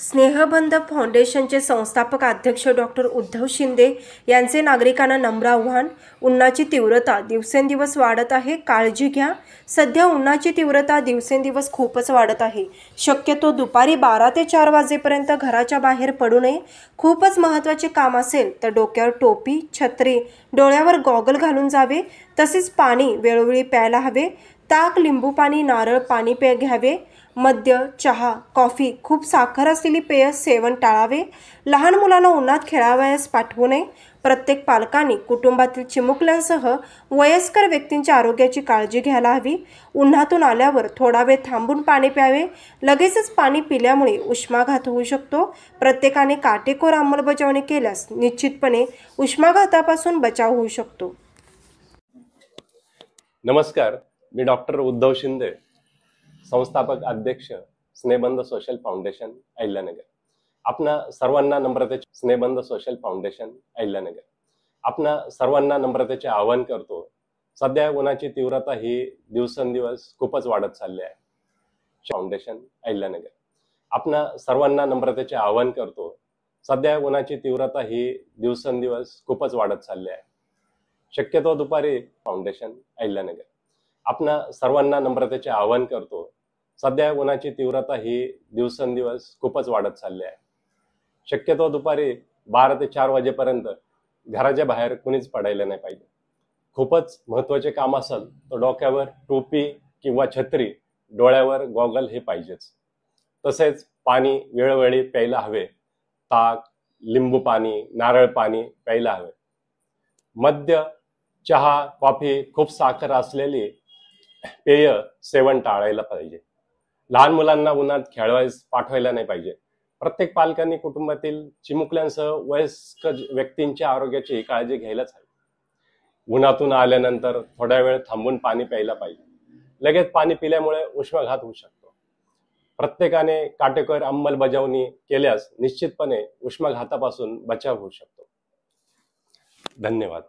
स्नेहबंध फाउंडेशनचे संस्थापक अध्यक्ष डॉक्टर उद्धव शिंदे यांचे नागरिकांना नम्र आव्हान. उन्हाची तीव्रता दिवसेंदिवस वाढत आहे, काळजी घ्या. सध्या उन्हाची तीव्रता दिवसेंदिवस खूपच वाढत आहे. शक्यतो दुपारी 12 ते 4 वाजेपर्यंत घराच्या बाहेर पडू नये. खूपच महत्त्वाचे काम असेल तर डोक्यावर टोपी, छत्री, डोळ्यावर गॉगल घालून जावे. तसेच पाणी वेळोवेळी प्यायला हवे. ताक, लिंबू पाणी, नारळ पाणी घ्यावे. मद्य, चहा, कॉफी, खूप साखर असलेली पेय सेवन टाळावे. लहान मुलांना उन्हात खेळावयास पाठवू नये. प्रत्येक पालकांनी कुटुंबातील चिमुकल्यांसह वयस्कर व्यक्तींच्या आरोग्याची काळजी घ्यायला हवी. उन्हातून आल्यावर थोडा वेळ थांबून पाणी प्यावे. लगेचच पाणी पिल्यामुळे उष्माघात होऊ शकतो. प्रत्येकाने काटेकोर अंमलबजावणी केल्यास निश्चितपणे उष्माघातापासून बचाव होऊ शकतो. नमस्कार, मी डॉक्टर उद्धव शिंदे, संस्थापक अध्यक्ष स्नेहबंध सोशल फाउंडेशन अहिल्यानगर. आपणा सर्वांना नम्रतेचे स्नेहबंध सोशल फाउंडेशन अहिल्यानगर आपणा सर्वांना नम्रतेचे आवाहन करतो. सध्या उन्हाची तीव्रता ही दिवसेंदिवस खूपच वाढत चालली आहे. फाउंडेशन अहिल्यानगर आपणा सर्वांना नम्रतेचे आवाहन करतो. सध्या उन्हाची तीव्रता ही दिवसेंदिवस खूपच वाढत चालली आहे. शक्यतो दुपारी फाउंडेशन अहिल्यानगर आपणा सर्वांना नम्रतेचे आवाहन करतो. सध्या उन्हाची तीव्रता ही दिवसेंदिवस खूपच वाढत चालली आहे. शक्यतो दुपारी 12 ते 4 वाजेपर्यंत घराच्या बाहेर कुणीच पडायला नाही पाहिजे. खूपच महत्त्वाचे काम असेल तर डोक्यावर टोपी किंवा छत्री, डोळ्यावर गॉगल हे पाहिजेच. तसेच पाणी वेळोवेळी प्यायला हवे. ताक, लिंबू पाणी, नारळ पाणी प्यायला हवे. मद्य, चहा, कॉफी, खूप साखर असलेली पेय सेवन टाळायला पाहिजे. लहान मुलांना उन्हात खेळायला पाठवायला नाही पाहिजे. प्रत्येक पालकांनी कुटुंबातील चिमुकल्यांसह वयस्कर व्यक्तींच्या आरोग्याची काळजी घ्यायलाच हवी. उन्हातून आल्यानंतर थोड्या वेळ थांबून पाणी प्यायला पाहिजे. लगेच पाणी पिल्यामुळे उष्माघात होऊ शकतो. प्रत्येकाने काटेकोर अंमलबजावणी केल्यास निश्चितपणे उष्माघातापासून बचाव होऊ शकतो. धन्यवाद.